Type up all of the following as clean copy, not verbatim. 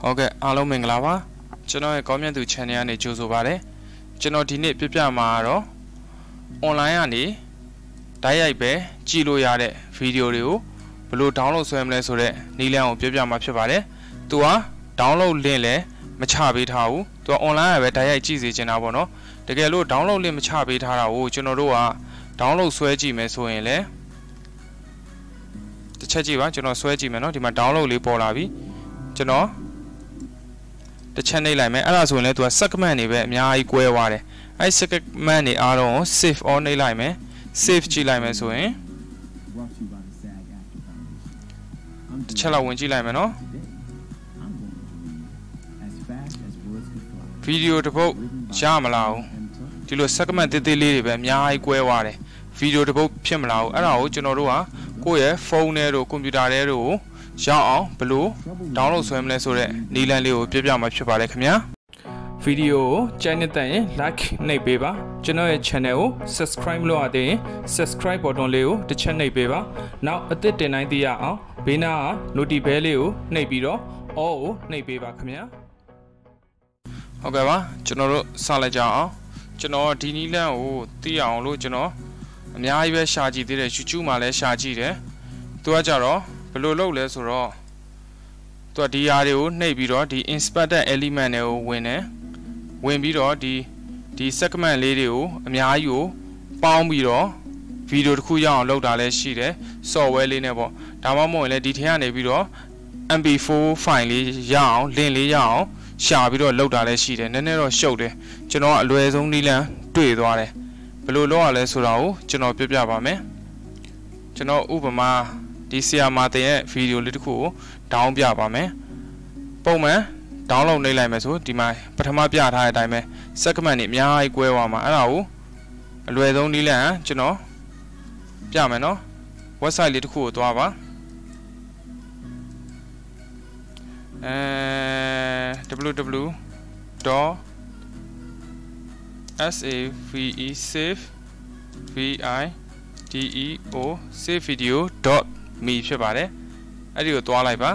Okay, hello Minglava. Channel comment to channel and Josovare. Channel dinit Pipamaro. Online ani. Diabe, Gilo Yade, video, blue download swimless or Nilan Pipama Pivare. To a download lele, Machabit how, to online with Dia cheesy in Abono. The Galo download lim Machabit how, Generoa, download Swedgy Mesoele. The Chajiva, General Swedgy Meno, the download Lipolavi. General. The channel like me, as well to a suck money where me I go away. I suck money are safe on a lime, safe G lime so eh? The cello when G lime no video to boat Jamalao. To lo suck man did they live and me I go away. Video to boat Pimlao, and out Generoa, go phone or computer arrow. Shao blue download swimless or Nilan Leo Pipama Chapalacamia video channel like Nebeba channel channel subscribe lo ade subscribe button leo the channel beba now at the 10 idea Bina Noti Beleo Nebiro oh Nebeba Camia Okay, General Salaja General Dinila o Tia Lo General Nya Shaji did a Chuchuma Shaji there to a jaro. Below less or all. To a DRO, Nebiro, the inspector element winner. When Biro, the second lady, Miayo, Palm Biro, video Kuya, load a sheet, so well in ever. Tamamo and detail Nebiro, and before finally, Yao, Linley Yao, Shabiro, load a sheet, and then it showed it. General Louis only land, do it. Below lawless or all, General Pipabame. General Ubama. This year, Mate video little cool, down Biabame. Bowman, download Nelameso, Dima, Patama Biata Dime, Second Mia Guevama, Arao, Luedo Nila, Geno, Biameno, what's I little cool to Ava? www. SAVE safe VIDEO save video dot me ဖြစ်ပါတယ်အဲ့ဒီကိုသွားလိုက်ပါ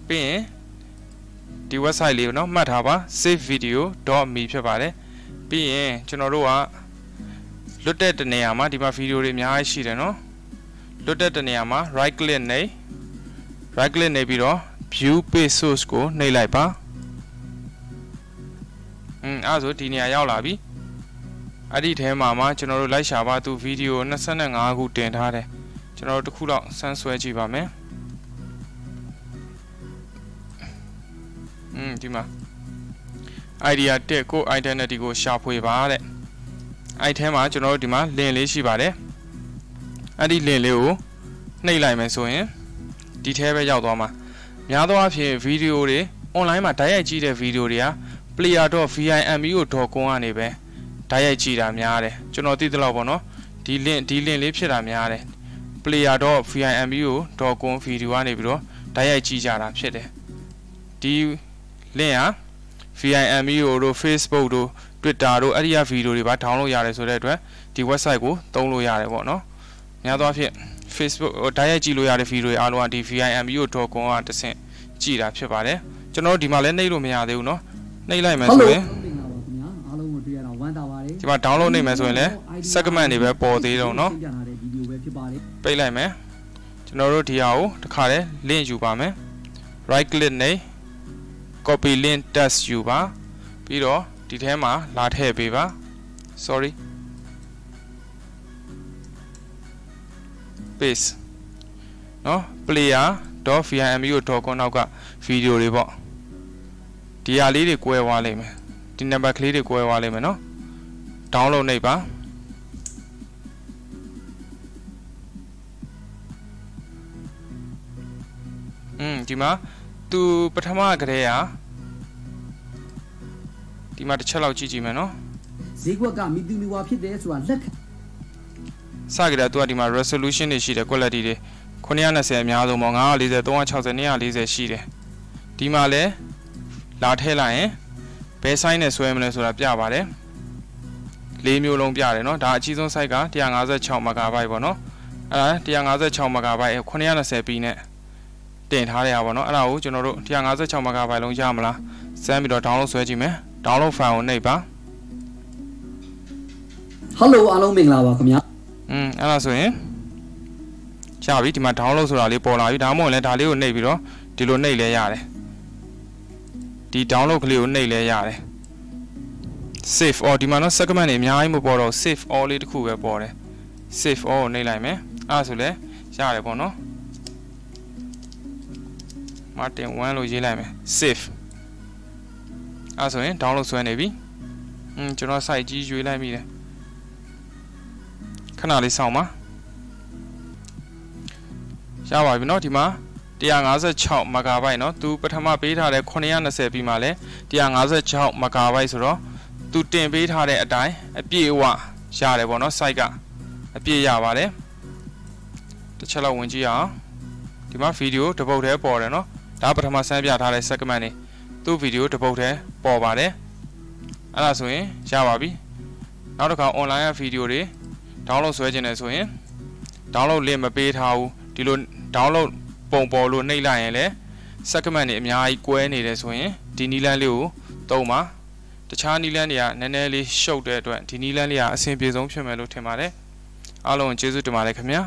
ပြီးရင်ဒီ website လေးကိုเนาะမှတ်ထားပါ save video dot me ဖြစ်ပါတယ်ပြီးရင်ကျွန်တော်တို့ကလွတ်တဲ့တနေရာမှာဒီမှာ video တွေအများကြီးရှိတယ်เนาะလွတ်တဲ့တနေရာမှာ right click နေပြီးတော့ view page source ကိုနှိပ်လိုက်ပါအဲ့ဆိုဒီနေရာရောက်လာပြီအဲ့ဒီထဲမှာကျွန်တော်တို့လိုက်ရှာပါသူဗီဒီယို25ခုတင်ထားတယ်ကျွန်တော်တို့တစ်ခုလောက်ဆန်းဆွဲကြည့်ပါမယ်ဒီမှာ idea တက်ကို identity ကိုရှာဖွေပါတဲ့အဲ့ထဲမှာကျွန်တော်တို့ဒီမှာ link လေးရှိပါတယ်အဲ့ဒီ link လေးကိုနှိပ်လိုက်မယ်ဆိုရင်ဒီထဲပဲရောက်သွားမှာများသောအားဖြင့်ဗီဒီယိုတွေ online မှာတိုက်ရိုက်ကြည့်တဲ့ဗီဒီယိုတွေက player.vimeo.com ကနေပဲတိုက်ရိုက်ကြည့်တာများတယ်ကျွန်တော်သိသလောက်ပေါ့နော်ဒီ link လေးဖြစ်တာများတယ် player.vimeo.com ဗီဒီယိုကနေပြီးတော့တိုက်ရိုက်ကြည့်ကြတာဖြစ်တယ်ဒီ link ဟာ vimeo တို့ Facebook တို့ Twitter တို့အဲ့ဒီဗီဒီယိုတွေပါ download ရတယ်ဆိုတဲ့အတွက်ဒီ website ကိုသုံးလို့ရတယ်ပေါ့နော်များသောအားဖြင့် Facebook တိုက်ရိုက်ကြည့်လို့ရတဲ့ဗီဒီယိုတွေအားလုံးကဒီ vimeo.com ကတစ်ဆင့်ကြည့်တာဖြစ်ပါတယ်ကျွန်တော်တို့ဒီမှာလည်းနှိပ်လို့မရသေးဘူးเนาะနှိပ်လိုက်မယ်ဆိုရင်ဒီမှာ download နေမယ်ဆိုရင်လည်း segment တွေပဲပေါ်သေးတော့เนาะပိတ်လိုက်မယ်ကျွန်တော်တို့ဒီဟာကိုတစ်ခါတည်း link ယူပါမယ် right click နဲ့ copy link test ယူပါပြီးတော့ဒီထဲမှာလာထည့်ပေးပါ sorry paste เนาะ player.vimeo.com နောက်ကဗီဒီယိုတွေပေါ့ဒီဟာလေးတွေကွဲသွားလိမ့်မယ်ဒီ number ကလေးတွေကွဲသွားလိမ့်မယ်เนาะ download နေပါဒီမှာသူပထမကတည်းကဒီမှာတစ်ချက်လောက်ကြည့်ကြည့်မယ်เนาะဈေးကွက်ကမီတူမီဝါဖြစ်တယ်ဆိုတာလက်စကြတဲ့သူကဒီမှာ resolution တွေရှိတယ် quality တွေ920အများဆုံးပေါ့940 360 240ရှိတယ်ဒီမှာလဲလာထည့်လိုက်ရင်ဘယ် size နဲ့ဆွဲမလဲဆိုတာပြပါတယ်၄မျိုးလုံးပြတယ်เนาะဒါအကြီးဆုံး size က156 MB ပေါ့เนาะအဲ့ဒါ156 MB 920p နဲ့ တင်ထားရပါတော့အဲ့ဒါကိုကျွန်တော်တို့156 MB လုံးရမလားစမ်းပြီးတော့ download ဆွဲကြည့်မယ် download file ကိုနှိပ်ပါ Hello အားလုံးမင်္ဂလာပါခင်ဗျာအဲ့ဒါဆိုရင်ရပြီဒီမှာ download ဆိုတာလေးပေါ်လာပြီဒါမှမဟုတ်လည်းဒါလေးကိုနှိပ်ပြီးတော့ဒီလိုနှိပ်လဲရတယ်ဒီ download ကလေးကိုနှိပ်လဲရတယ် save all ဒီမှာတော့ segment တွေအများကြီးမပေါ်တော့ save all လေးတစ်ခုပဲပေါ်တယ် save all ကိုနှိပ်လိုက်မယ်အဲ့ဒါဆိုလဲရတယ်ပေါ့နော် Martin 1လို့ရေးလိုက်မယ် save အဲ့ဆိုရင် download ဆွဲနေပြီကျွန်တော် site ကြီးရွေးလိုက်မိတယ်ခဏလေးစောင့်ပါရပါပြီเนาะဒီမှာ156 MB เนาะသူပထမပေးထားတဲ့920ပြီးမှလဲ156 MB ဆိုတော့သူတင်ပေးထားတဲ့အတိုင်းအပြည့်အဝရတယ်ပေါ့เนาะ site ကအပြည့်ရပါတယ်တစ်ချက်လောက်ဝင်ကြည့်အောင်ဒီမှာဗီဒီယိုတစ်ပုတ်တည်းပေါ်တယ်เนาะဒါပထမစမ်းပြထားတဲ့ segment နေသူ့ဗီဒီယိုတစ်ပုတ်တည်းပေါ်ပါတယ်အဲ့ဒါဆိုရင်ရပါပြီနောက်တစ်ခါ online ဗီဒီယိုတွေ download ဆွဲခြင်းနဲ့ဆိုရင် download link မပေးထားဘူးဒီလို download ပုံပေါ်လို့နှိပ်လိုက်ရင်လည်း segment တွေအများကြီးကွဲနေတယ်ဆိုရင်ဒီနီလန်းလေးကိုသုံးပါတခြားနီလန်းတွေကနည်းနည်းလေးရှုပ်တဲ့အတွက်ဒီနီလန်းလေးကအဆင်ပြေဆုံးဖြစ်မယ်လို့ထင်ပါတယ်အားလုံးကျေးဇူးတင်ပါတယ်ခင်ဗျာ